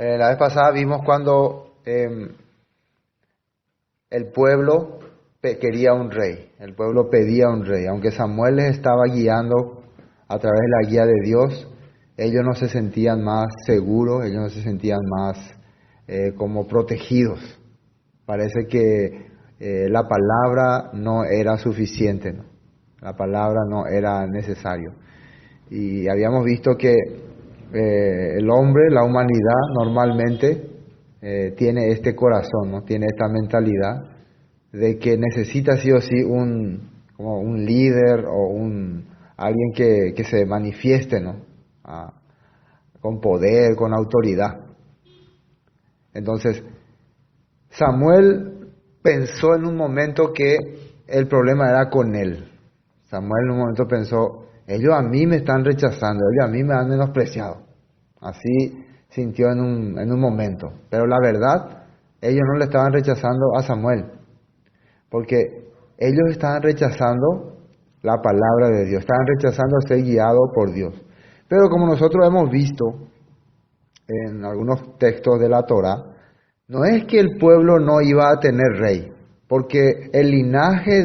La vez pasada vimos cuando el pueblo quería un rey, el pueblo pedía un rey. Aunque Samuel les estaba guiando a través de la guía de Dios, ellos no se sentían más seguros, ellos no se sentían más como protegidos. Parece que la palabra no era suficiente, ¿no? La palabra no era necesario. Y habíamos visto que el hombre, la humanidad, normalmente tiene este corazón, ¿no? Tiene esta mentalidad de que necesita sí o sí como un líder o alguien que se manifieste, ¿no? Con poder, con autoridad. Entonces, Samuel pensó en un momento que el problema era con él. Samuel en un momento pensó, ellos a mí me están rechazando, ellos a mí me han menospreciado. Así sintió en un momento. Pero la verdad, ellos no le estaban rechazando a Samuel, porque ellos estaban rechazando la palabra de Dios, estaban rechazando ser guiados por Dios. Pero como nosotros hemos visto en algunos textos de la Torá, no es que el pueblo no iba a tener rey, porque el linaje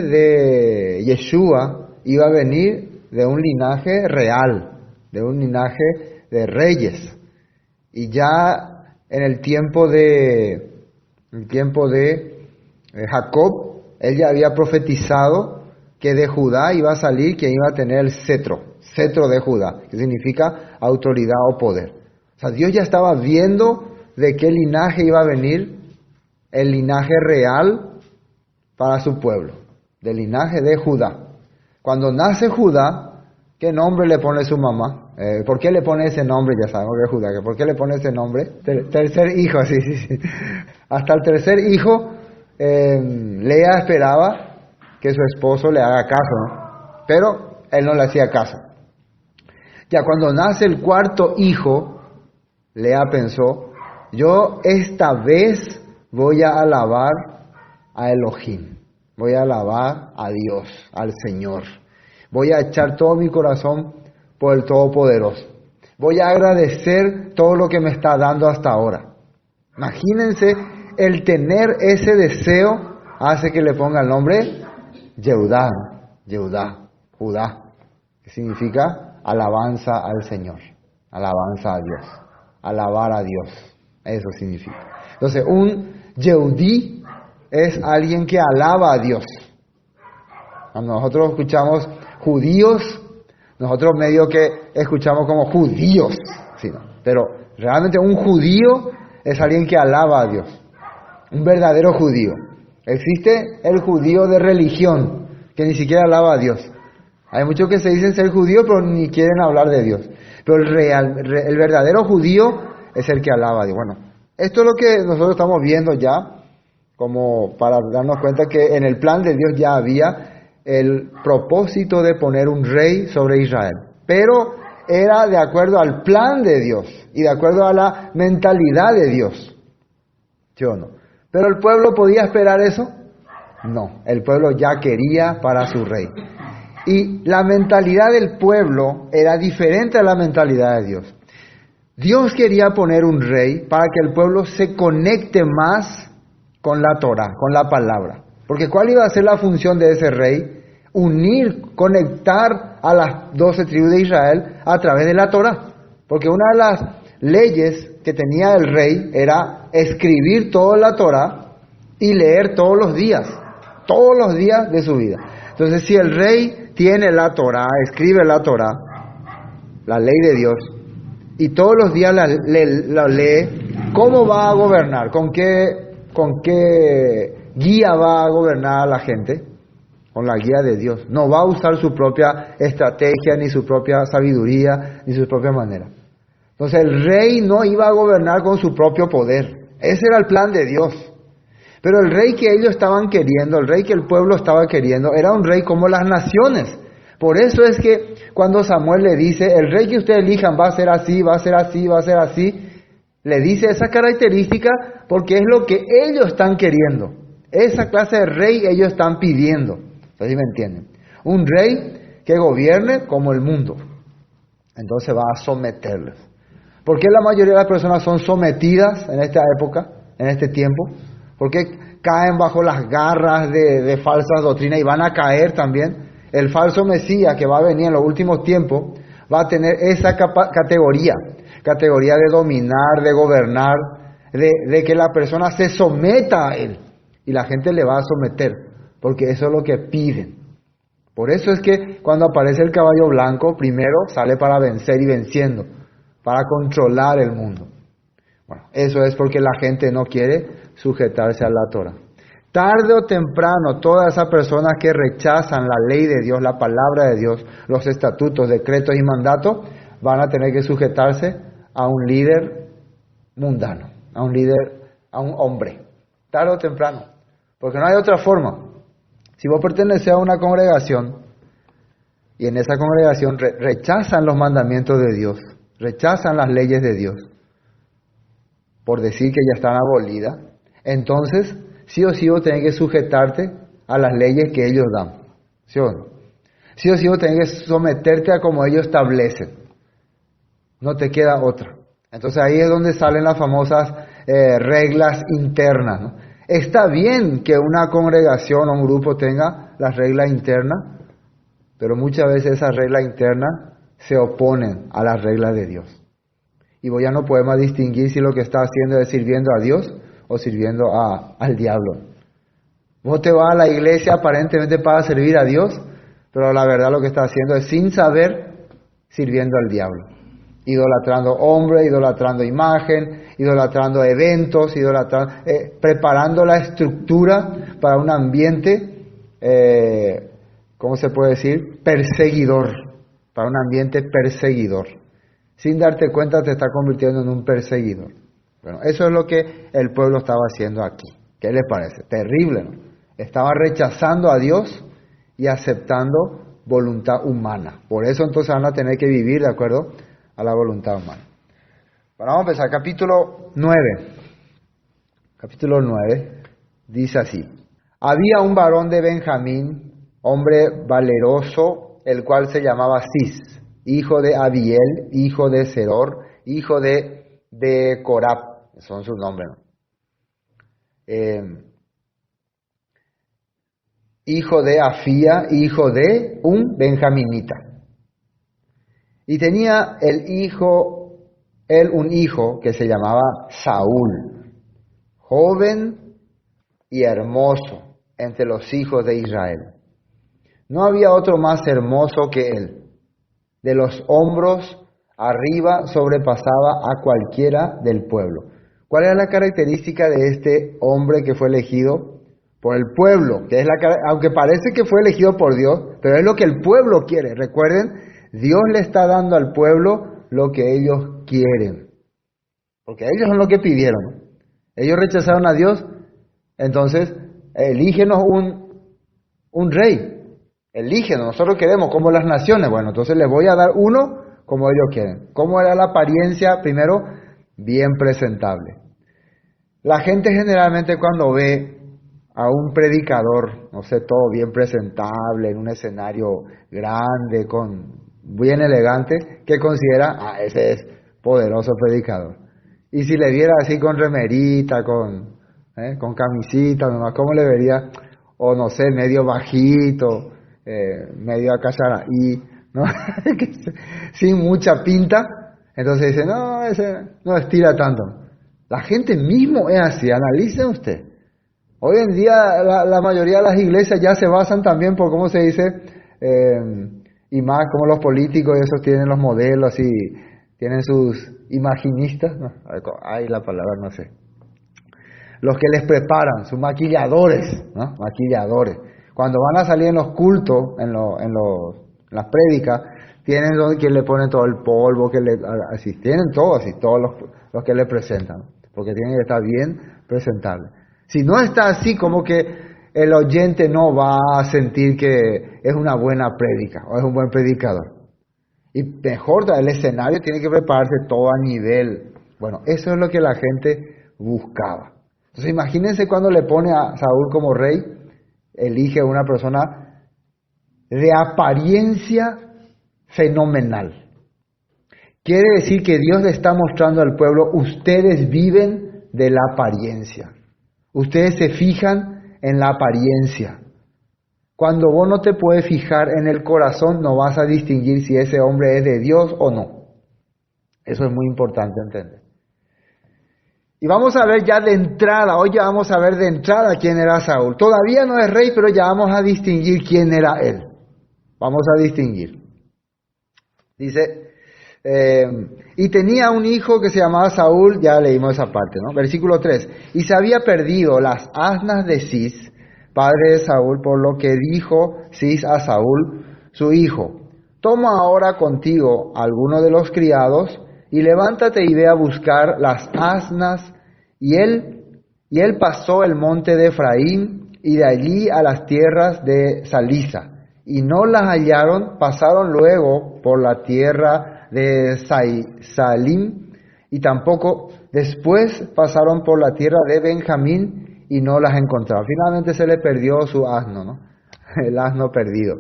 de Yeshua iba a venir de un linaje real, de un linaje de reyes. Y ya en el tiempo de Jacob, él ya había profetizado que de Judá iba a salir quien iba a tener el cetro de Judá, que significa autoridad o poder. O sea, Dios ya estaba viendo de qué linaje iba a venir el linaje real para su pueblo, del linaje de Judá. Cuando nace Judá, ¿qué nombre le pone su mamá? ¿Por qué le pone ese nombre? Ya sabemos que es Judá. ¿Por qué le pone ese nombre? Tercer hijo, sí. Hasta el tercer hijo, Lea esperaba que su esposo le haga caso, ¿no? Pero él no le hacía caso. Ya cuando nace el cuarto hijo, Lea pensó, yo esta vez voy a alabar a Elohim, voy a alabar a Dios, al Señor. Voy a echar todo mi corazón por el Todopoderoso. Voy a agradecer todo lo que me está dando hasta ahora. Imagínense, el tener ese deseo hace que le ponga el nombre Yehudá, Judá, que significa alabanza al Señor, alabanza a Dios, alabar a Dios, eso significa. Entonces, un Yehudí es alguien que alaba a Dios. Cuando nosotros escuchamos judíos, nosotros medio que escuchamos como judíos, ¿sí? Pero realmente un judío es alguien que alaba a Dios, un verdadero judío. Existe el judío de religión, que ni siquiera alaba a Dios. Hay muchos que se dicen ser judíos, pero ni quieren hablar de Dios. Pero el verdadero judío es el que alaba a Dios. Bueno, esto es lo que nosotros estamos viendo ya, como para darnos cuenta que en el plan de Dios ya había el propósito de poner un rey sobre Israel. Pero era de acuerdo al plan de Dios y de acuerdo a la mentalidad de Dios. ¿Sí o no? ¿Pero el pueblo podía esperar eso? No, el pueblo ya quería para su rey. Y la mentalidad del pueblo era diferente a la mentalidad de Dios. Dios quería poner un rey para que el pueblo se conecte más con la Torah, con la palabra. Porque ¿cuál iba a ser la función de ese rey? Unir, conectar a las 12 tribus de Israel a través de la Torah. Porque una de las leyes que tenía el rey era escribir toda la Torah y leer todos los días de su vida. Entonces, si el rey tiene la Torah, escribe la Torah, la ley de Dios, y todos los días la lee, ¿cómo va a gobernar? ¿Con qué guía va a gobernar a la gente? Con la guía de Dios. No va a usar su propia estrategia, ni su propia sabiduría, ni su propia manera. Entonces el rey no iba a gobernar con su propio poder. Ese era el plan de Dios. Pero el rey que ellos estaban queriendo, el rey que el pueblo estaba queriendo, era un rey como las naciones. Por eso es que cuando Samuel le dice, el rey que ustedes elijan va a ser así, va a ser así, va a ser así, le dice esa característica porque es lo que ellos están queriendo. Esa clase de rey ellos están pidiendo. ¿Sí me entienden? Un rey que gobierne como el mundo. Entonces va a someterles. ¿Por qué la mayoría de las personas son sometidas en esta época, en este tiempo? ¿Por qué caen bajo las garras de falsas doctrinas y van a caer también? El falso Mesías que va a venir en los últimos tiempos va a tener esa categoría de dominar, de gobernar, de que la persona se someta a él y la gente le va a someter, porque eso es lo que piden. Por eso es que cuando aparece el caballo blanco, primero sale para vencer y venciendo, para controlar el mundo. Bueno, eso es porque la gente no quiere sujetarse a la Torah. Tarde o temprano, todas esas personas que rechazan la ley de Dios, la palabra de Dios, los estatutos, decretos y mandatos, van a tener que sujetarse a un líder mundano, a un líder, a un hombre. Tarde o temprano. Porque no hay otra forma. Si vos perteneces a una congregación y en esa congregación rechazan los mandamientos de Dios, rechazan las leyes de Dios, por decir que ya están abolidas, entonces sí o sí vos tenés que sujetarte a las leyes que ellos dan. ¿Sí o no? Sí o sí vos tenés que someterte a como ellos establecen. No te queda otra. Entonces ahí es donde salen las famosas reglas internas, ¿no? Está bien que una congregación o un grupo tenga las reglas internas, pero muchas veces esas reglas internas se oponen a las reglas de Dios. Y vos ya no podemos distinguir si lo que está haciendo es sirviendo a Dios o sirviendo al diablo. Vos te vas a la iglesia aparentemente para servir a Dios, pero la verdad lo que está haciendo es sin saber sirviendo al diablo. Idolatrando hombres, idolatrando imagen, idolatrando eventos, preparando la estructura para un ambiente, ¿cómo se puede decir? Perseguidor, para un ambiente perseguidor. Sin darte cuenta te está convirtiendo en un perseguidor. Bueno, eso es lo que el pueblo estaba haciendo aquí. ¿Qué les parece? Terrible, ¿no? Estaba rechazando a Dios y aceptando voluntad humana. Por eso entonces van a tener que vivir de acuerdo a la voluntad humana. Bueno, vamos a empezar. Capítulo 9. Capítulo 9 dice así. Había un varón de Benjamín, hombre valeroso, el cual se llamaba Cis, hijo de Abiel, hijo de Zeror, hijo de Corab, son sus nombres, ¿no? Hijo de Afía, hijo de un benjaminita. Y tenía él un hijo que se llamaba Saúl, joven y hermoso entre los hijos de Israel. No había otro más hermoso que él. De los hombros arriba sobrepasaba a cualquiera del pueblo. ¿Cuál era la característica de este hombre que fue elegido por el pueblo? Que es aunque parece que fue elegido por Dios, pero es lo que el pueblo quiere. Recuerden, Dios le está dando al pueblo lo que ellos quieren. Porque ellos son lo que pidieron. Ellos rechazaron a Dios, entonces elígenos un rey. Elígenos, nosotros queremos como las naciones. Bueno, entonces les voy a dar uno como ellos quieren. ¿Cómo era la apariencia? Primero, bien presentable. La gente generalmente cuando ve a un predicador, no sé, todo bien presentable, en un escenario grande, bien elegante, ¿qué considera? Ese es poderoso predicador. Y si le viera así con remerita, con camisita, nomás, ¿cómo le vería? O no sé, medio bajito, medio acacharaí, ¿no? Sin mucha pinta. Entonces dice, no, ese no estira tanto. La gente mismo es así, analicen usted. Hoy en día la mayoría de las iglesias ya se basan también por, ¿cómo se dice? Y más como los políticos, esos tienen los modelos y tienen sus imaginistas, ¿no? Ay, la palabra no sé. Los que les preparan, sus maquilladores, ¿no? Maquilladores. Cuando van a salir en los cultos, en las prédicas, tienen quien le pone todo el polvo, así, tienen todo así, todos los que le presentan, porque tienen que estar bien presentables. Si no está así, como que el oyente no va a sentir que es una buena prédica o es un buen predicador. Y mejor, el escenario tiene que prepararse todo a nivel. Bueno, eso es lo que la gente buscaba. Entonces imagínense cuando le pone a Saúl como rey, elige a una persona de apariencia fenomenal. Quiere decir que Dios le está mostrando al pueblo, ustedes viven de la apariencia. Ustedes se fijan en la apariencia. Cuando vos no te puedes fijar en el corazón, no vas a distinguir si ese hombre es de Dios o no. Eso es muy importante entender. Y vamos a ver ya de entrada, hoy ya vamos a ver de entrada quién era Saúl. Todavía no es rey, pero ya vamos a distinguir quién era él. Vamos a distinguir. Dice, y tenía un hijo que se llamaba Saúl, ya leímos esa parte, ¿no? Versículo 3. Y se había perdido las asnas de Cis, padre de Saúl, por lo que dijo Cis a Saúl, su hijo: toma ahora contigo alguno de los criados y levántate y ve a buscar las asnas. Y él pasó el monte de Efraín y de allí a las tierras de Salisa. Y no las hallaron, pasaron luego por la tierra de Salim y tampoco después pasaron por la tierra de Benjamín y no las encontraron. Finalmente se le perdió su asno, ¿no? El asno perdido.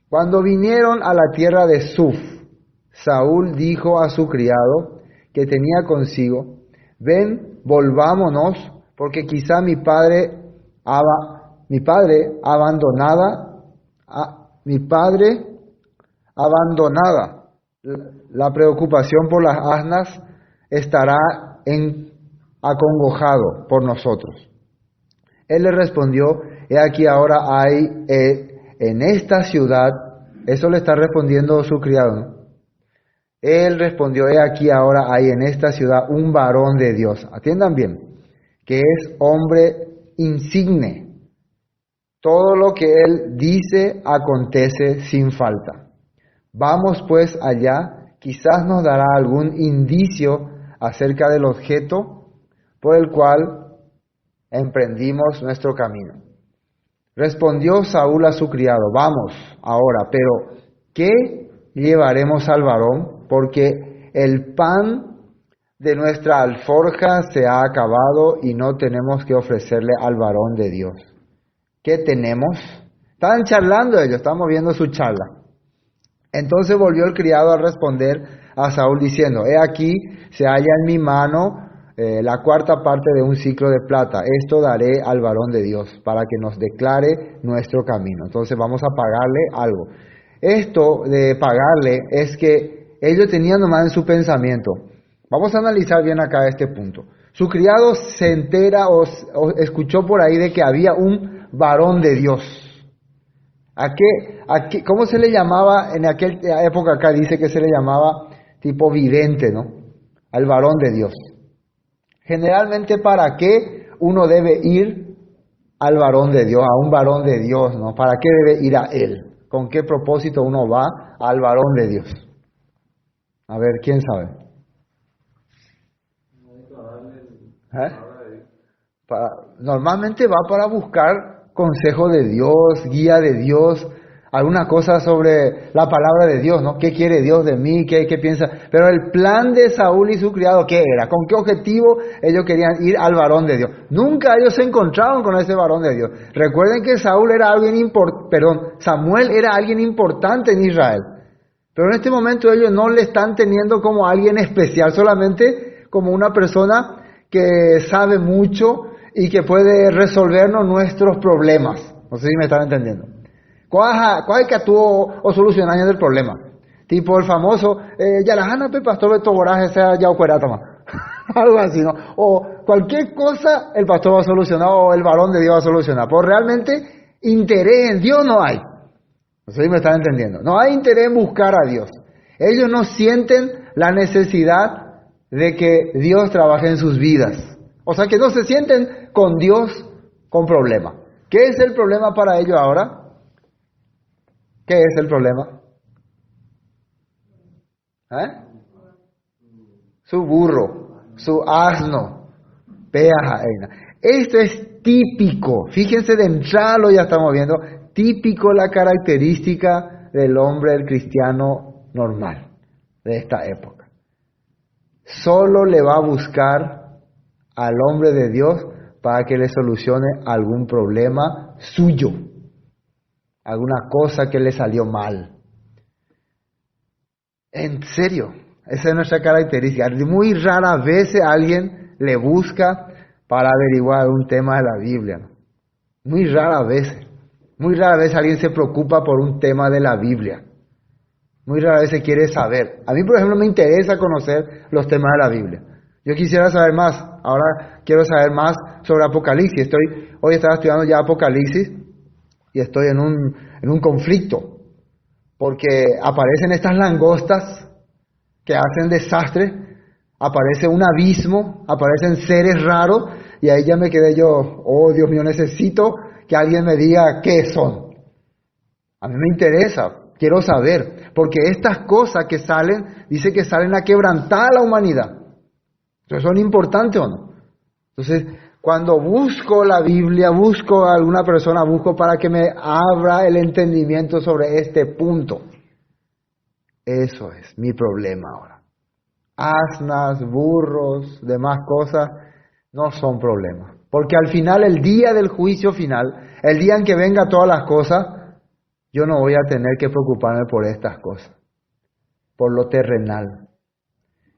Cuando vinieron a la tierra de Suf, Saúl dijo a su criado que tenía consigo: ven, volvámonos, porque quizá mi padre abandonada la preocupación por las asnas, estará acongojado por nosotros. Él le respondió: he aquí ahora hay en esta ciudad, eso le está respondiendo su criado, ¿no? Él respondió: he aquí ahora hay en esta ciudad un varón de Dios. Atiendan bien, que es hombre insigne. Todo lo que él dice acontece sin falta. Vamos pues allá, quizás nos dará algún indicio acerca del objeto por el cual emprendimos nuestro camino. Respondió Saúl a su criado: vamos ahora, pero ¿qué llevaremos al varón? Porque el pan de nuestra alforja se ha acabado y no tenemos que ofrecerle al varón de Dios. ¿Qué tenemos? Estaban charlando ellos, estamos viendo su charla. Entonces volvió el criado a responder a Saúl diciendo: he aquí se halla en mi mano la cuarta parte de un siclo de plata. Esto daré al varón de Dios para que nos declare nuestro camino. Entonces vamos a pagarle algo. Esto de pagarle es que ellos tenían nomás en su pensamiento. Vamos a analizar bien acá este punto. Su criado se entera o escuchó por ahí de que había un varón de Dios. ¿Cómo se le llamaba en aquella época? Acá dice que se le llamaba tipo vidente, ¿no? Al varón de Dios. Generalmente, ¿para qué uno debe ir al varón de Dios, a un varón de Dios, ¿no? ¿Para qué debe ir a él? ¿Con qué propósito uno va al varón de Dios? A ver, ¿quién sabe? Normalmente va para buscar consejo de Dios, guía de Dios, alguna cosa sobre la palabra de Dios, ¿no? ¿Qué quiere Dios de mí? ¿Qué piensa? Pero el plan de Saúl y su criado, ¿qué era? ¿Con qué objetivo ellos querían ir al varón de Dios? Nunca ellos se encontraron con ese varón de Dios. Recuerden que Samuel era alguien importante en Israel. Pero en este momento ellos no le están teniendo como alguien especial, solamente como una persona que sabe mucho y que puede resolvernos nuestros problemas. No sé si me están entendiendo. ¿Cuál es que actuó o solucionar el problema? Tipo el famoso, ya la Hanna pastor de Toboraje sea ya toma. Algo así, ¿no? O cualquier cosa el pastor va a solucionar o el varón de Dios va a solucionar. Pero realmente interés en Dios no hay. No sé si me están entendiendo. No hay interés en buscar a Dios. Ellos no sienten la necesidad de que Dios trabaje en sus vidas. O sea que no se sienten con Dios con problema. ¿Qué es el problema para ellos ahora? ¿Qué es el problema? Su burro, su asno, esto es típico, fíjense de entrada lo ya estamos viendo, típico la característica del hombre, el cristiano normal de esta época. Solo le va a buscar al hombre de Dios para que le solucione algún problema suyo, alguna cosa que le salió mal. En serio, Esa es nuestra característica. Muy raras veces alguien le busca para averiguar un tema de la Biblia, ¿no? Muy raras veces. Muy raras veces alguien se preocupa por un tema de la Biblia. Muy raras veces quiere saber. A mí, por ejemplo, me interesa conocer los temas de la Biblia. Yo quisiera saber más. Ahora quiero saber más sobre Apocalipsis. Hoy estaba estudiando ya Apocalipsis y estoy en un conflicto. Porque aparecen estas langostas que hacen desastre, aparece un abismo, aparecen seres raros, y ahí ya me quedé yo, oh Dios mío, necesito que alguien me diga qué son. A mí me interesa, quiero saber, porque estas cosas que salen, dice que salen a quebrantar a la humanidad. Entonces, ¿son importantes o no? Entonces, cuando busco la Biblia, busco a alguna persona, busco para que me abra el entendimiento sobre este punto. Eso es mi problema ahora. Asnas, burros, demás cosas, no son problemas. Porque al final, el día del juicio final, el día en que venga todas las cosas, yo no voy a tener que preocuparme por estas cosas, por lo terrenal.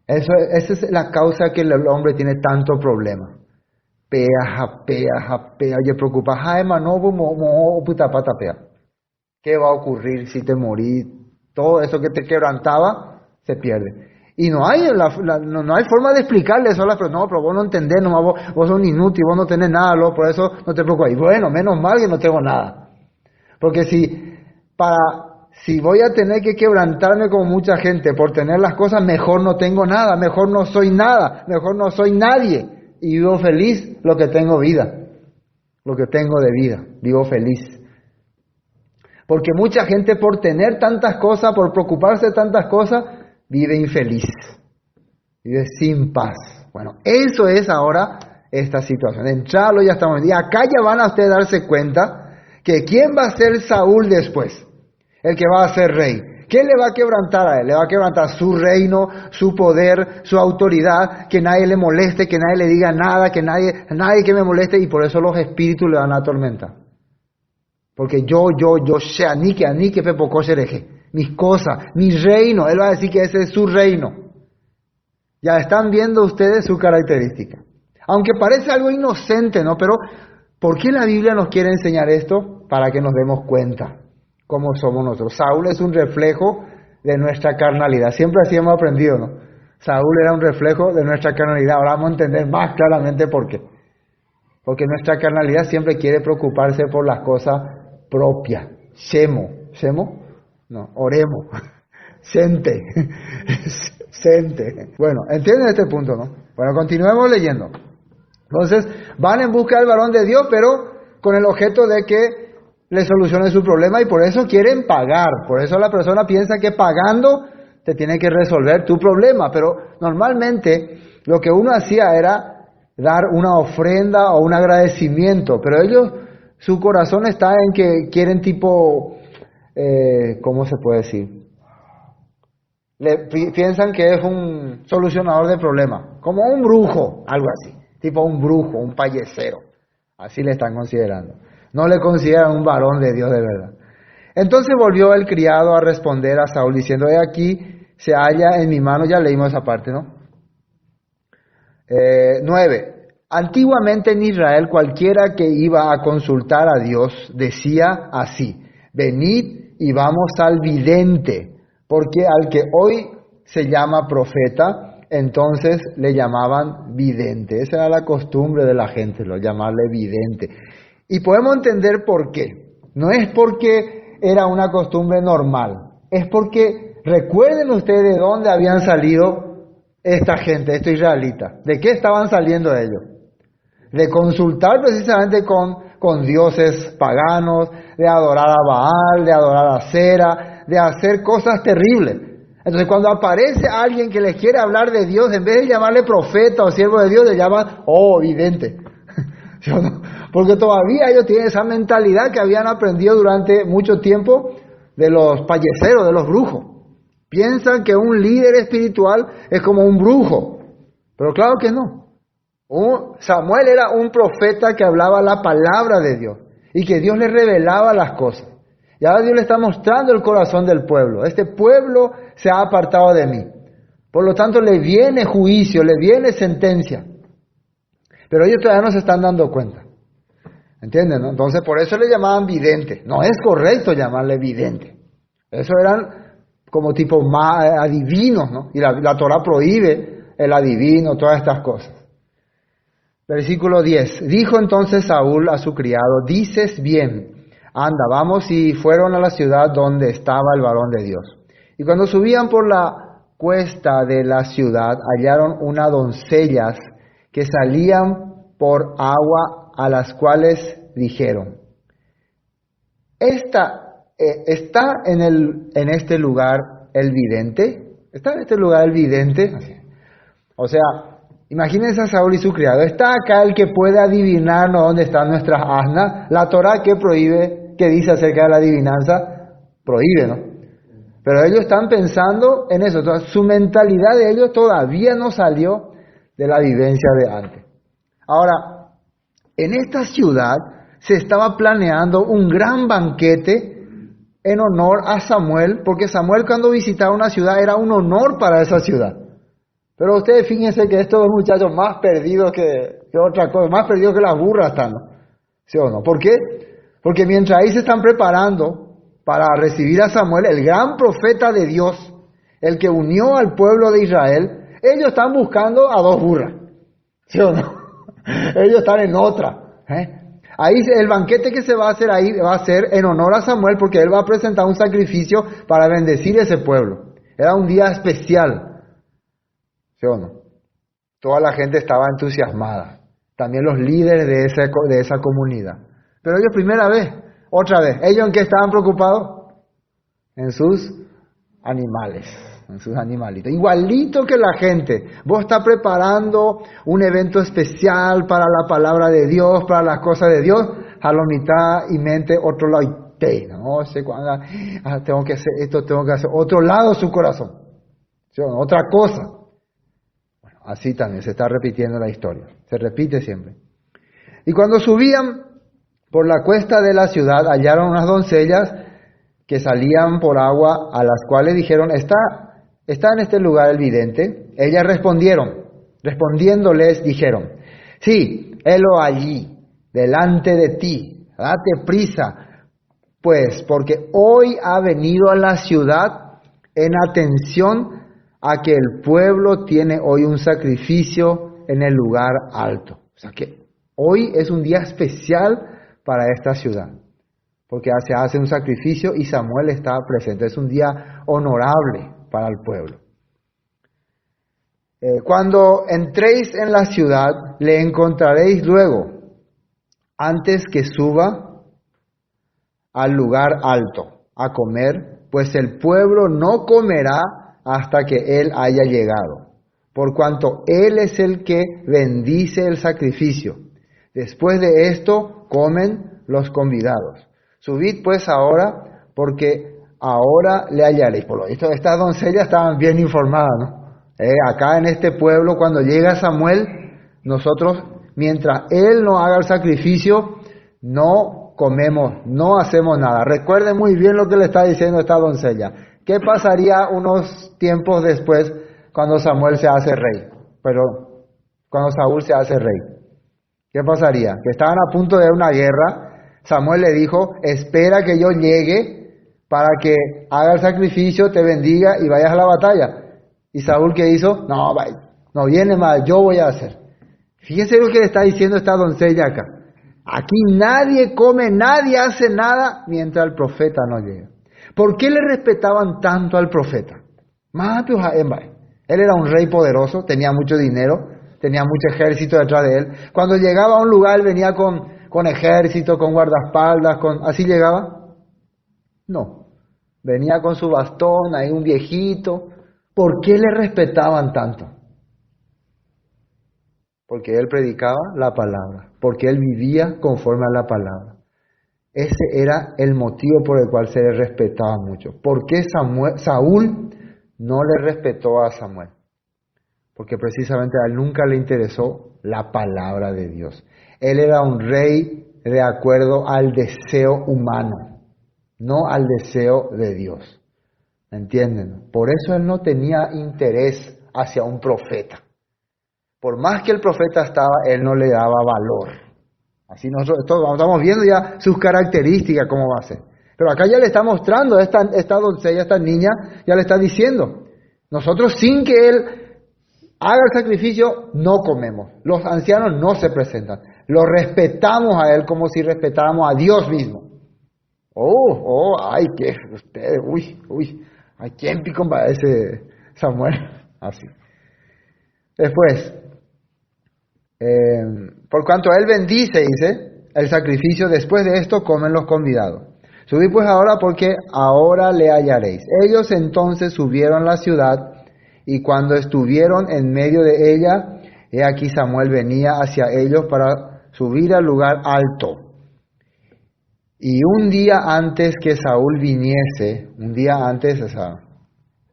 Esa es la causa que el hombre tiene tanto problema. Pea, oye, preocupa, ¿qué va a ocurrir si te morís? Todo eso que te quebrantaba se pierde. Y no hay forma de explicarle eso a las personas. No, pero vos no entendés, vos sos un inútil, vos no tenés nada, por eso no te preocupes. Y bueno, menos mal que no tengo nada. Porque si voy a tener que quebrantarme como mucha gente por tener las cosas, mejor no tengo nada, mejor no soy nada, mejor no soy nadie. Y vivo feliz lo que tengo vida, lo que tengo de vida, vivo feliz. Porque mucha gente por tener tantas cosas, por preocuparse de tantas cosas, vive infeliz, vive sin paz. Bueno, eso es ahora esta situación. Entrarlo ya estamos. Y acá ya van a ustedes darse cuenta que ¿quién va a ser Saúl después? El que va a ser rey. ¿Qué le va a quebrantar a él? Le va a quebrantar su reino, su poder, su autoridad, que nadie le moleste, que nadie le diga nada, que nadie que me moleste, y por eso los espíritus le van a atormentar. Porque yo, anique, pepocó shereje, mis cosas, mi reino, él va a decir que ese es su reino. Ya están viendo ustedes su característica. Aunque parece algo inocente, ¿no? Pero, ¿por qué la Biblia nos quiere enseñar esto? Para que nos demos cuenta cómo somos nosotros. Saúl es un reflejo de nuestra carnalidad. Siempre así hemos aprendido, ¿no? Saúl era un reflejo de nuestra carnalidad. Ahora vamos a entender más claramente por qué. Porque nuestra carnalidad siempre quiere preocuparse por las cosas propias. Shemo, no, oremo, sente. Bueno, entienden este punto, ¿no? Bueno, continuemos leyendo. Entonces, van en busca del varón de Dios, pero con el objeto de que le solucione su problema, y por eso quieren pagar. Por eso la persona piensa que pagando te tiene que resolver tu problema. Pero normalmente lo que uno hacía era dar una ofrenda o un agradecimiento. Pero ellos, su corazón está en que quieren tipo, ¿cómo se puede decir? Piensan que es un solucionador de problemas. Como un brujo, algo así. Tipo un brujo, un payasero. Así le están considerando. No le consideran un varón de Dios de verdad. Entonces volvió el criado a responder a Saúl diciendo: he aquí se halla en mi mano. Ya leímos esa parte, ¿no? 9. Antiguamente en Israel cualquiera que iba a consultar a Dios decía así: venid y vamos al vidente, porque al que hoy se llama profeta, entonces le llamaban vidente. Esa era la costumbre de la gente, llamarle vidente. Y podemos entender por qué. No es porque era una costumbre normal, es porque recuerden ustedes de dónde habían salido esta gente, estos israelitas. ¿De qué estaban saliendo ellos? De consultar precisamente con dioses paganos, de adorar a Baal, de adorar a Sera, de hacer cosas terribles. Entonces cuando aparece alguien que les quiere hablar de Dios, en vez de llamarle profeta o siervo de Dios, le llaman, vidente. Porque todavía ellos tienen esa mentalidad que habían aprendido durante mucho tiempo de los payeseros, de los brujos. Piensan que un líder espiritual es como un brujo, pero claro que no. Samuel era un profeta que hablaba la palabra de Dios y que Dios le revelaba las cosas. Y ahora Dios le está mostrando el corazón del pueblo. Este pueblo se ha apartado de mí. Por lo tanto, le viene juicio, le viene sentencia. Pero ellos todavía no se están dando cuenta. ¿Entienden? ¿No? Entonces, por eso le llamaban vidente. No es correcto llamarle vidente. Eso eran como tipo más adivinos, ¿no? Y la Torah prohíbe el adivino, todas estas cosas. Versículo 10. Dijo entonces Saúl a su criado, dices bien, anda, vamos, y fueron a la ciudad donde estaba el varón de Dios. Y cuando subían por la cuesta de la ciudad, hallaron unas doncellas que salían por agua, a las cuales dijeron, ¿está en este lugar el vidente? ¿Está en este lugar el vidente? O sea, imagínense a Saúl y su criado. ¿Está acá el que puede adivinarnos dónde están nuestras asnas? La Torah, ¿qué prohíbe? ¿Qué dice acerca de la adivinanza? Prohíbe, ¿no? Pero ellos están pensando en eso. Entonces, su mentalidad de ellos todavía no salió de la vivencia de antes. Ahora, en esta ciudad se estaba planeando un gran banquete en honor a Samuel, porque Samuel cuando visitaba una ciudad era un honor para esa ciudad. Pero ustedes fíjense que estos muchachos más perdidos que otra cosa, más perdidos que las burras están, ¿no? ¿Sí o no? ¿Por qué? Porque mientras ahí se están preparando para recibir a Samuel, el gran profeta de Dios, el que unió al pueblo de Israel, ellos están buscando a dos burras. ¿Sí o no? Ellos están en otra. Ahí el banquete que se va a hacer ahí va a ser en honor a Samuel, porque él va a presentar un sacrificio para bendecir ese pueblo. Era un día especial. ¿Sí o no? Toda la gente estaba entusiasmada. También los líderes de esa comunidad. Pero ellos primera vez, otra vez. ¿Ellos en qué estaban preocupados? En sus animales. En sus animalitos. Igualito que la gente. Vos estás preparando un evento especial para la palabra de Dios, para las cosas de Dios. Jalomita y mente otro lado. No sé cuándo. Tengo que hacer esto, tengo que hacer otro lado su corazón. ¿Sí o no? Otra cosa. Bueno, así también se está repitiendo la historia. Se repite siempre. Y cuando subían por la cuesta de la ciudad, hallaron unas doncellas que salían por agua, a las cuales dijeron, ¿Está en este lugar el vidente? Ellas respondiéndoles dijeron, sí, helo allí, delante de ti, date prisa, pues, porque hoy ha venido a la ciudad en atención a que el pueblo tiene hoy un sacrificio en el lugar alto. O sea que hoy es un día especial para esta ciudad, porque se hace un sacrificio y Samuel está presente. Es un día honorable para el pueblo. Cuando entréis en la ciudad, le encontraréis luego, antes que suba al lugar alto a comer, pues el pueblo no comerá hasta que él haya llegado, por cuanto él es el que bendice el sacrificio. Después de esto comen los convidados. Subid pues ahora, porque ahora le hallaréis. Por lo visto, estas doncellas estaban bien informadas, ¿no? Acá en este pueblo, cuando llega Samuel, nosotros, mientras él no haga el sacrificio, no comemos, no hacemos nada. Recuerden muy bien lo que le está diciendo esta doncella. ¿Qué pasaría unos tiempos después cuando Samuel se hace rey? Pero cuando Saúl se hace rey. ¿Qué pasaría? Que estaban a punto de una guerra. Samuel le dijo, espera que yo llegue para que haga el sacrificio, te bendiga y vayas a la batalla. ¿Y Saúl qué hizo? No viene mal, yo voy a hacer. Fíjense lo que le está diciendo esta doncella acá. Aquí nadie come, nadie hace nada mientras el profeta no llega. ¿Por qué le respetaban tanto al profeta? Él era un rey poderoso, tenía mucho dinero, tenía mucho ejército detrás de él. Cuando llegaba a un lugar, él venía con ejército, con guardaespaldas, ¿así llegaba? No. Venía con su bastón, ahí un viejito. ¿Por qué le respetaban tanto? Porque él predicaba la palabra, porque él vivía conforme a la palabra. Ese era el motivo por el cual se le respetaba mucho. ¿Por qué Saúl no le respetó a Samuel? Porque precisamente a él nunca le interesó la palabra de Dios. Él era un rey de acuerdo al deseo humano, no al deseo de Dios. ¿Entienden? Por eso él no tenía interés hacia un profeta. Por más que el profeta estaba, él no le daba valor. Así nosotros estamos viendo ya sus características, cómo va a ser. Pero acá ya le está mostrando, esta doncella, esta niña, ya le está diciendo, nosotros sin que él haga el sacrificio, no comemos. Los ancianos no se presentan. Lo respetamos a él como si respetáramos a Dios mismo. Ay, que ustedes, ¿a quién picón va ese Samuel? Así. Después, por cuanto él bendice, dice, el sacrificio, después de esto comen los convidados. Subid pues ahora porque ahora le hallaréis. Ellos entonces subieron a la ciudad y cuando estuvieron en medio de ella, he aquí Samuel venía hacia ellos para subir al lugar alto. Y un día antes que Saúl viniese, o sea,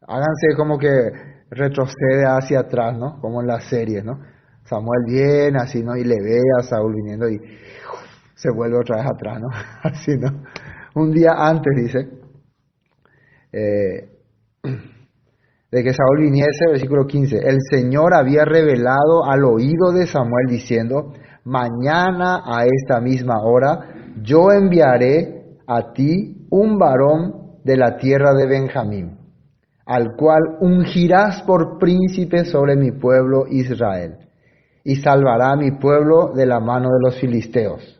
háganse como que retrocede hacia atrás, ¿no? Como en las series, ¿no? Samuel viene así, ¿no? Y le ve a Saúl viniendo y se vuelve otra vez atrás, ¿no? Así, ¿no? Un día antes, dice, de que Saúl viniese, versículo 15, el Señor había revelado al oído de Samuel diciendo, mañana a esta misma hora yo enviaré a ti un varón de la tierra de Benjamín, al cual ungirás por príncipe sobre mi pueblo Israel, y salvará a mi pueblo de la mano de los filisteos.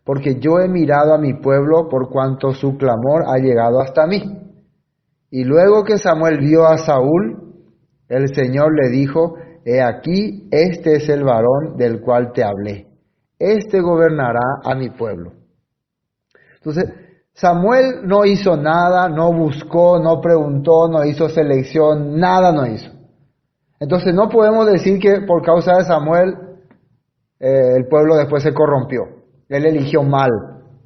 Porque yo he mirado a mi pueblo por cuanto su clamor ha llegado hasta mí. Y luego que Samuel vio a Saúl, el Señor le dijo, he aquí, este es el varón del cual te hablé. Este gobernará a mi pueblo. Entonces, Samuel no hizo nada, no buscó, no preguntó, no hizo selección, nada no hizo. Entonces no podemos decir que por causa de Samuel el pueblo después se corrompió. Él eligió mal,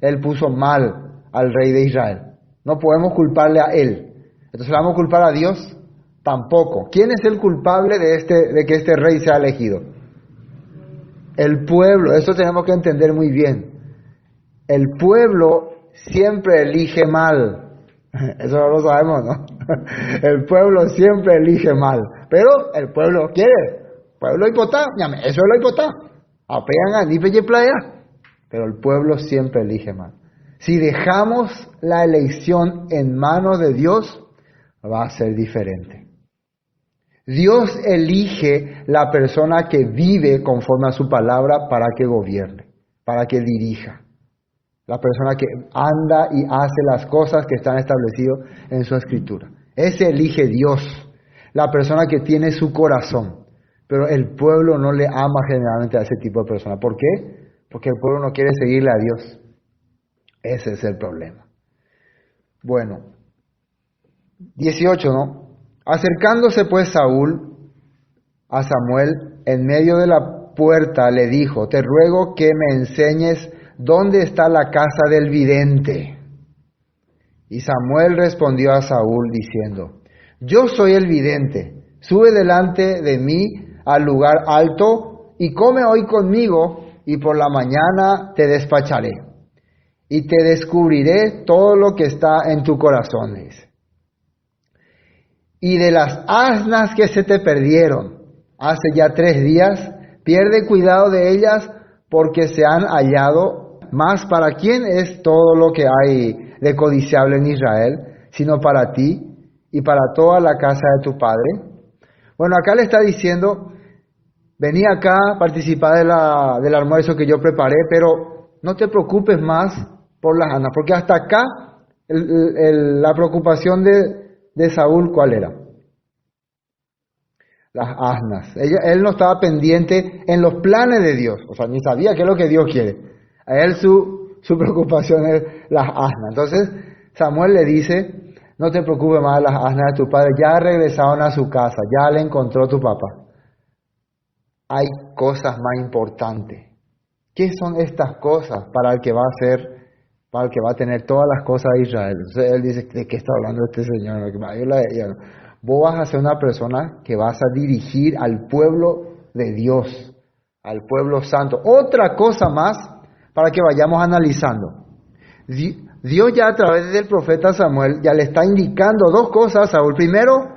él puso mal al rey de Israel. No podemos culparle a él. Entonces, ¿le vamos a culpar a Dios? Tampoco. ¿Quién es el culpable de que este rey sea elegido? El pueblo. Eso tenemos que entender muy bien. El pueblo siempre elige mal. Eso no lo sabemos, ¿no? El pueblo siempre elige mal. Pero el pueblo quiere. Pueblo hipotá. Eso es lo hipotá. Apean a ni playa. Pero el pueblo siempre elige mal. Si dejamos la elección en manos de Dios, va a ser diferente. Dios elige la persona que vive conforme a su palabra para que gobierne, para que dirija. La persona que anda y hace las cosas que están establecidas en su escritura. Ese elige Dios, la persona que tiene su corazón. Pero el pueblo no le ama generalmente a ese tipo de persona. ¿Por qué? Porque el pueblo no quiere seguirle a Dios. Ese es el problema. Bueno, 18, ¿no? Acercándose pues Saúl a Samuel en medio de la puerta le dijo, te ruego que me enseñes dónde está la casa del vidente. Y Samuel respondió a Saúl diciendo, yo soy el vidente, sube delante de mí al lugar alto y come hoy conmigo y por la mañana te despacharé. Y te descubriré todo lo que está en tu corazón, dice. Y de las asnas que se te perdieron hace ya 3 días, pierde cuidado de ellas porque se han hallado. Más para quién es todo lo que hay de codiciable en Israel, sino para ti y para toda la casa de tu padre. Bueno, acá le está diciendo, vení acá, participá del almuerzo que yo preparé, pero no te preocupes más por las asnas, porque hasta acá la preocupación de Saúl, ¿cuál era? Las asnas. Él no estaba pendiente en los planes de Dios, o sea, ni sabía qué es lo que Dios quiere. A él su preocupación es las asnas. Entonces Samuel le dice, no te preocupes más de las asnas de tu padre, ya regresaron a su casa, ya le encontró tu papá. Hay cosas más importantes. ¿Qué son estas cosas para el que va a tener todas las cosas de Israel? Entonces él dice, ¿de qué está hablando este señor? Vos vas a ser una persona que vas a dirigir al pueblo de Dios, al pueblo santo. Otra cosa más para que vayamos analizando. Dios ya a través del profeta Samuel ya le está indicando 2 cosas a Saúl. Primero,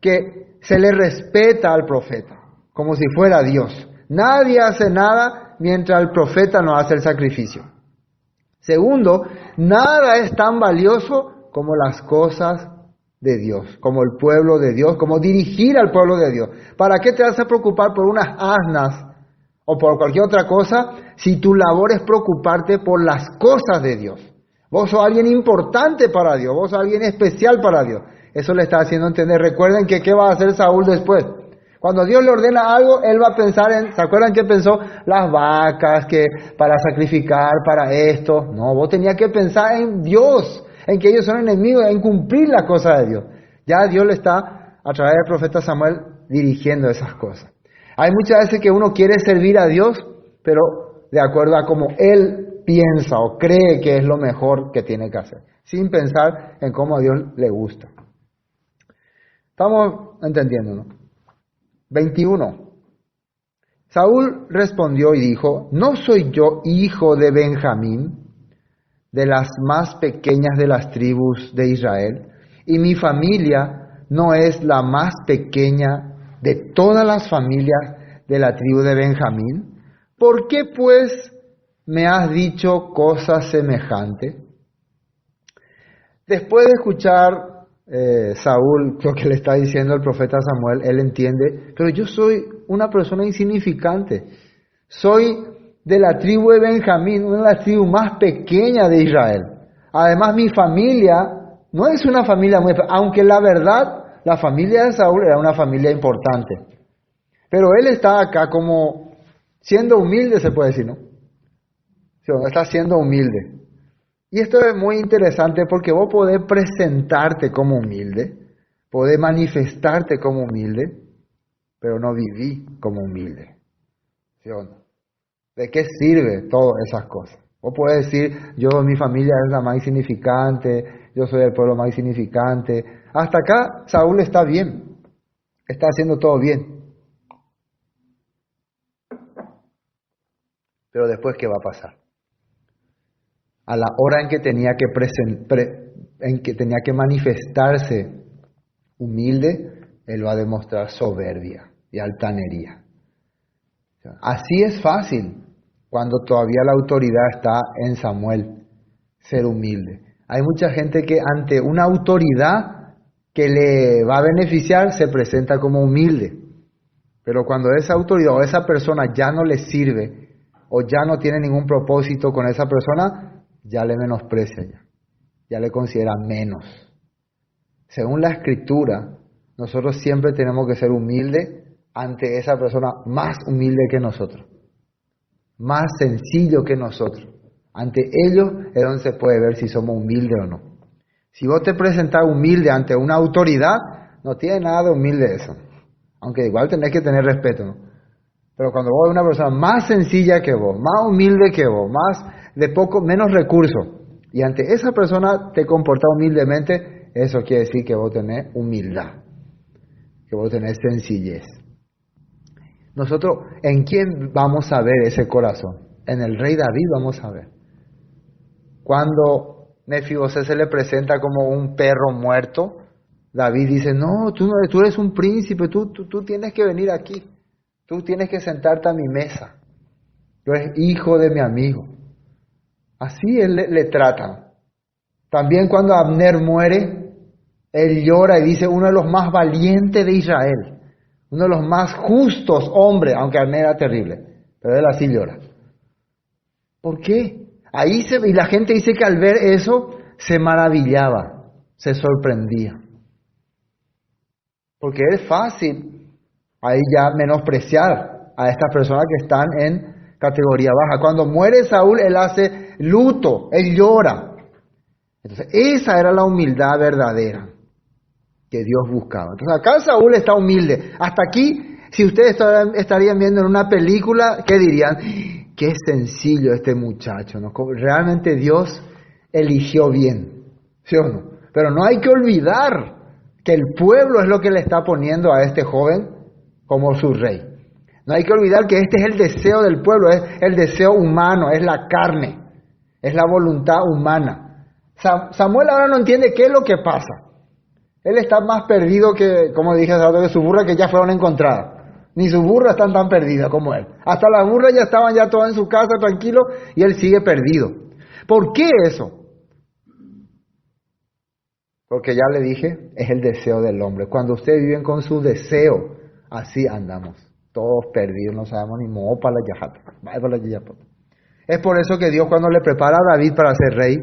que se le respeta al profeta, como si fuera Dios. Nadie hace nada mientras el profeta no hace el sacrificio. Segundo, nada es tan valioso como las cosas de Dios, como el pueblo de Dios, como dirigir al pueblo de Dios. ¿Para qué te vas a preocupar por unas asnas o por cualquier otra cosa si tu labor es preocuparte por las cosas de Dios? Vos sos alguien importante para Dios, vos sos alguien especial para Dios. Eso le está haciendo entender. Recuerden que ¿qué va a hacer Saúl después? Cuando Dios le ordena algo, él va a pensar ¿se acuerdan qué pensó? Las vacas, que para sacrificar, para esto. No, vos tenías que pensar en Dios, en que ellos son enemigos, en cumplir las cosas de Dios. Ya Dios le está, a través del profeta Samuel, dirigiendo esas cosas. Hay muchas veces que uno quiere servir a Dios, pero de acuerdo a cómo él piensa o cree que es lo mejor que tiene que hacer, sin pensar en cómo a Dios le gusta. ¿Estamos entendiendo, no? 21. Saúl respondió y dijo: ¿no soy yo hijo de Benjamín, de las más pequeñas de las tribus de Israel? Y mi familia no es la más pequeña de todas las familias de la tribu de Benjamín. ¿Por qué pues me has dicho cosas semejantes? Después de escuchar Saúl lo que le está diciendo el profeta Samuel, él entiende, pero yo soy una persona insignificante, soy de la tribu de Benjamín, una de las tribus más pequeñas de Israel. Además, mi familia no es una familia muy, aunque la verdad, la familia de Saúl era una familia importante, pero él está acá como siendo humilde, se puede decir, ¿no? Está siendo humilde. Y esto es muy interesante porque vos podés presentarte como humilde, podés manifestarte como humilde, pero no viví como humilde. ¿Sí o no? ¿De qué sirve todas esas cosas? Vos podés decir, mi familia es la más insignificante, yo soy el pueblo más insignificante. Hasta acá Saúl está bien, está haciendo todo bien. Pero después, ¿qué va a pasar? A la hora en que tenía que manifestarse humilde, él va a demostrar soberbia y altanería. Así es fácil cuando todavía la autoridad está en Samuel, ser humilde. Hay mucha gente que ante una autoridad que le va a beneficiar se presenta como humilde, pero cuando esa autoridad o esa persona ya no le sirve o ya no tiene ningún propósito con esa persona, ya le menosprecia, ya le considera menos. Según la Escritura, nosotros siempre tenemos que ser humildes ante esa persona más humilde que nosotros, más sencillo que nosotros. Ante ellos es donde se puede ver si somos humildes o no. Si vos te presentás humilde ante una autoridad, no tiene nada de humilde eso, aunque igual tenés que tener respeto, ¿no? Pero cuando vos ves una persona más sencilla que vos, más humilde que vos, menos recursos, y ante esa persona te comportas humildemente, eso quiere decir que vos tenés humildad, que vos tenés sencillez. Nosotros, ¿en quién vamos a ver ese corazón? En el rey David vamos a ver. Cuando Mefibosé se le presenta como un perro muerto, David dice: no, tú eres un príncipe, tú tienes que venir aquí. Tú tienes que sentarte a mi mesa. Tú eres hijo de mi amigo. Así él le tratan. También cuando Abner muere, él llora y dice: uno de los más valientes de Israel, uno de los más justos hombres, aunque Abner era terrible, pero él así llora. ¿Por qué? Y la gente dice que al ver eso se maravillaba, se sorprendía. Porque es fácil ahí ya menospreciar a estas personas que están en categoría baja. Cuando muere Saúl, él hace luto, él llora. Entonces, esa era la humildad verdadera que Dios buscaba. Entonces, acá Saúl está humilde. Hasta aquí, si ustedes estarían viendo en una película, ¿qué dirían? Qué sencillo este muchacho, ¿no? Realmente Dios eligió bien, ¿sí o no? Pero no hay que olvidar que el pueblo es lo que le está poniendo a este joven como su rey. No hay que olvidar que este es el deseo del pueblo, es el deseo humano, es la carne, es la voluntad humana. Samuel ahora no entiende qué es lo que pasa. Él está más perdido que, como dije hace rato, que su burra que ya fueron encontradas. Ni sus burras están tan perdidas como él. Hasta las burras ya estaban ya todas en su casa tranquilos y él sigue perdido. ¿Por qué eso? Porque ya le dije, es el deseo del hombre. Cuando ustedes viven con su deseo, así andamos. Todos perdidos, no sabemos ni modo para la yajata. Es por eso que Dios cuando le prepara a David para ser rey,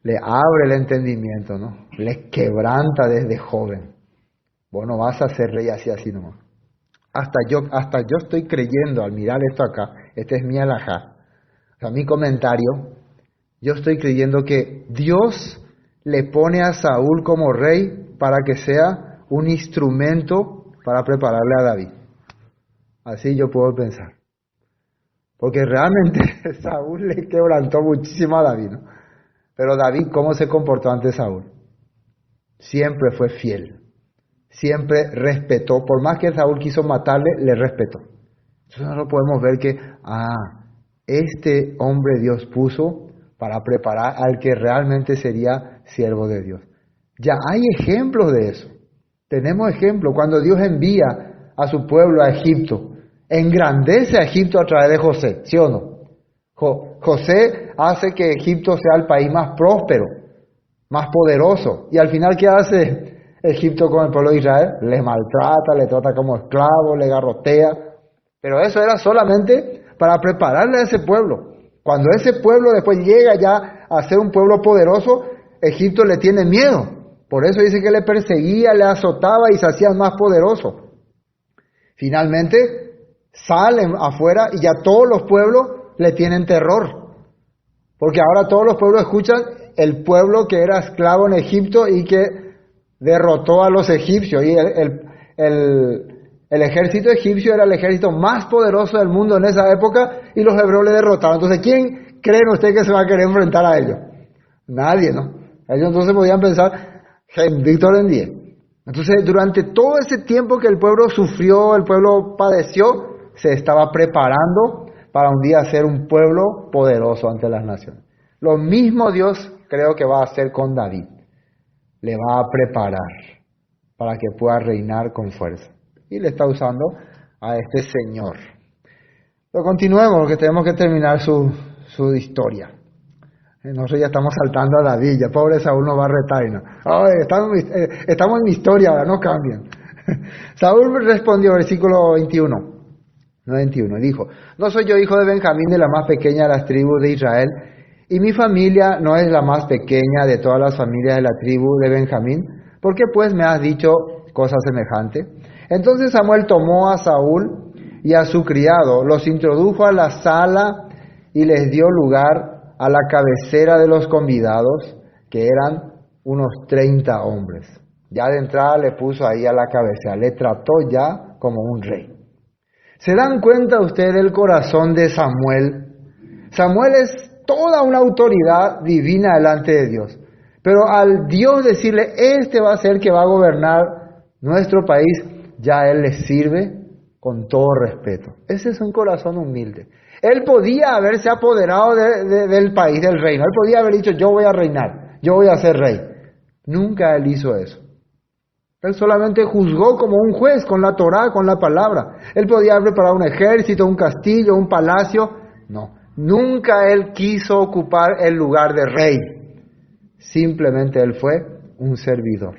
le abre el entendimiento, ¿no? Le quebranta desde joven. Vos no vas a ser rey así nomás. Hasta yo estoy creyendo al mirar esto acá, este es mi alajá, o sea, mi comentario, yo estoy creyendo que Dios le pone a Saúl como rey para que sea un instrumento para prepararle a David. Así yo puedo pensar. Porque realmente Saúl le quebrantó muchísimo a David, ¿no? Pero David, ¿cómo se comportó ante Saúl? Siempre fue fiel. Siempre respetó, por más que Saúl quiso matarle, le respetó. Entonces nosotros podemos ver que, este hombre Dios puso para preparar al que realmente sería siervo de Dios. Ya hay ejemplos de eso. Tenemos ejemplos. Cuando Dios envía a su pueblo a Egipto, engrandece a Egipto a través de José, ¿sí o no? José hace que Egipto sea el país más próspero, más poderoso. Y al final, ¿qué hace Egipto con el pueblo de Israel? Le maltrata, le trata como esclavo, le garrotea. Pero eso era solamente para prepararle a ese pueblo. Cuando ese pueblo después llega ya a ser un pueblo poderoso, Egipto le tiene miedo. Por eso dice que le perseguía, le azotaba y se hacía más poderoso. Finalmente salen afuera y ya todos los pueblos le tienen terror. Porque ahora todos los pueblos escuchan el pueblo que era esclavo en Egipto y que derrotó a los egipcios. Y el ejército egipcio era el ejército más poderoso del mundo en esa época y los hebreos le derrotaron. Entonces, ¿quién creen ustedes que se va a querer enfrentar a ellos? Nadie, ¿no? Ellos entonces podían pensar, Víctor en 10. Entonces, durante todo ese tiempo que el pueblo sufrió, el pueblo padeció, se estaba preparando para un día ser un pueblo poderoso ante las naciones. Lo mismo Dios creo que va a hacer con David. Le va a preparar para que pueda reinar con fuerza. Y le está usando a este señor. Pero continuemos porque tenemos que terminar su historia. Nosotros ya estamos saltando a David, ya pobre Saúl nos va a retar. ¿No? Estamos en mi historia, ahora no cambien. Saúl respondió, versículo 21. No 21, dijo: no soy yo hijo de Benjamín, de la más pequeña de las tribus de Israel, y mi familia no es la más pequeña de todas las familias de la tribu de Benjamín. ¿Por qué pues me has dicho cosa semejante? Entonces Samuel tomó a Saúl y a su criado, los introdujo a la sala y les dio lugar a la cabecera de los convidados, que eran unos 30 hombres. Ya de entrada le puso ahí a la cabecera, le trató ya como un rey. ¿Se dan cuenta ustedes del corazón de Samuel? Samuel es toda una autoridad divina delante de Dios. Pero al Dios decirle, este va a ser el que va a gobernar nuestro país, ya a él le sirve con todo respeto. Ese es un corazón humilde. Él podía haberse apoderado del país, del reino. Él podía haber dicho, yo voy a reinar, yo voy a ser rey. Nunca él hizo eso. Él solamente juzgó como un juez con la Torá, con la palabra. Él podía haber preparado un ejército, un castillo, un palacio. No, nunca él quiso ocupar el lugar de rey. Simplemente él fue un servidor,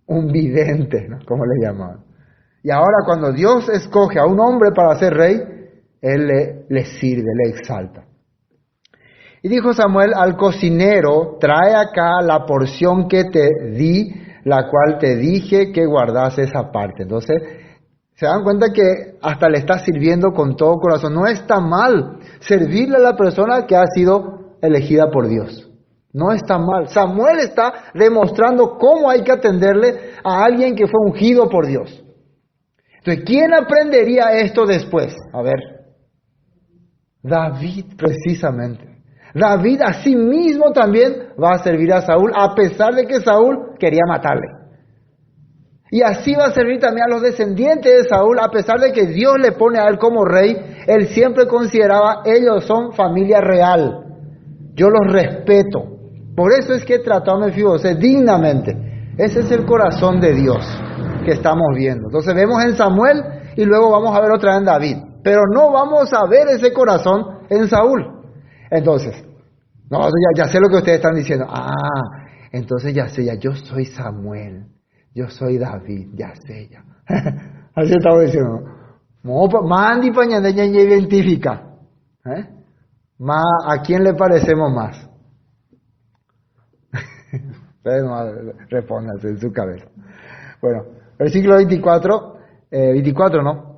un vidente, ¿no? Como le llamaban. Y ahora cuando Dios escoge a un hombre para ser rey, él le sirve, le exalta. Y dijo Samuel al cocinero, trae acá la porción que te di, la cual te dije que guardases aparte. Entonces, se dan cuenta que hasta le está sirviendo con todo corazón. No está mal servirle a la persona que ha sido elegida por Dios. No está mal. Samuel está demostrando cómo hay que atenderle a alguien que fue ungido por Dios. Entonces, ¿quién aprendería esto después? A ver, David precisamente. David a sí mismo también va a servir a Saúl, a pesar de que Saúl quería matarle. Y así va a servir también a los descendientes de Saúl, a pesar de que Dios le pone a él como rey, él siempre consideraba, ellos son familia real, yo los respeto. Por eso es que trató a Mefibosé dignamente. Ese es el corazón de Dios que estamos viendo. Entonces vemos en Samuel y luego vamos a ver otra vez en David. Pero no vamos a ver ese corazón en Saúl. Entonces, no, ya sé lo que ustedes están diciendo. Entonces ya sé, yo soy Samuel, yo soy David, ya sé ya. Así estamos diciendo. Mandi pañandeña y identifica. ¿A quién le parecemos más? Ustedes no respóndanse en su cabeza. Bueno, versículo 24, 24, ¿no?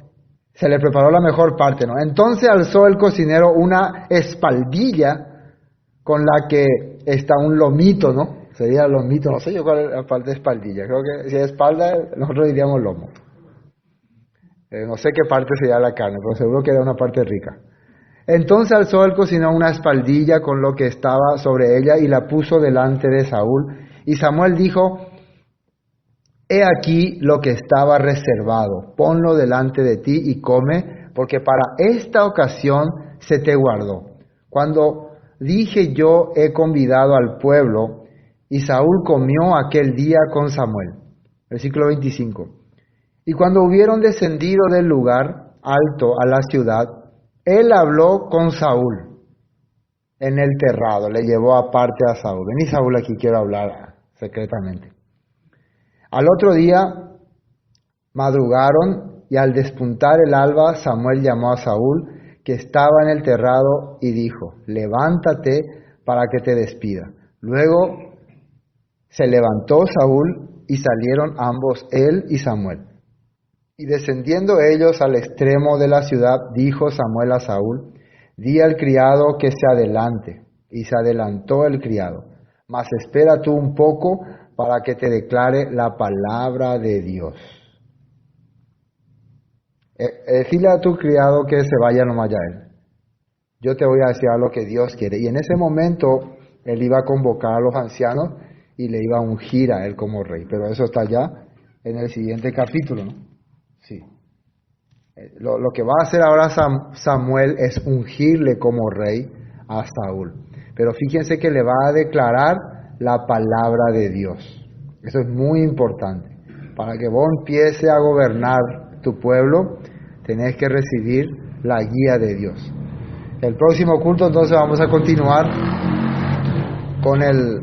Se le preparó la mejor parte, ¿no? Entonces alzó el cocinero una espaldilla con la que está un lomito, ¿no? Sería lomito, no sé yo cuál es la parte de espaldilla. Creo que si es espalda, nosotros diríamos lomo. No sé qué parte sería la carne, pero seguro que era una parte rica. Entonces alzó el cocinero una espaldilla con lo que estaba sobre ella y la puso delante de Saúl. Y Samuel dijo: He aquí lo que estaba reservado, ponlo delante de ti y come, porque para esta ocasión se te guardó. Cuando dije yo he convidado al pueblo, y Saúl comió aquel día con Samuel. Versículo 25. Y cuando hubieron descendido del lugar alto a la ciudad, él habló con Saúl en el terrado, le llevó aparte a Saúl. Vení, Saúl, aquí quiero hablar secretamente. Al otro día madrugaron y al despuntar el alba, Samuel llamó a Saúl, que estaba en el terrado, y dijo: levántate para que te despida. Luego se levantó Saúl y salieron ambos, él y Samuel. Y descendiendo ellos al extremo de la ciudad, dijo Samuel a Saúl: di al criado que se adelante. Y se adelantó el criado. Mas espera tú un poco para que te declare la palabra de Dios. Dile a tu criado que se vaya nomás ya él. Yo te voy a decir lo que Dios quiere. Y en ese momento él iba a convocar a los ancianos y le iba a ungir a él como rey. Pero eso está ya en el siguiente capítulo, ¿no? Sí. Lo que va a hacer ahora Samuel es ungirle como rey a Saúl. Pero fíjense que le va a declarar la palabra de Dios. Eso es muy importante. Para que vos empieces a gobernar tu pueblo, tenés que recibir la guía de Dios. El próximo culto entonces vamos a continuar con el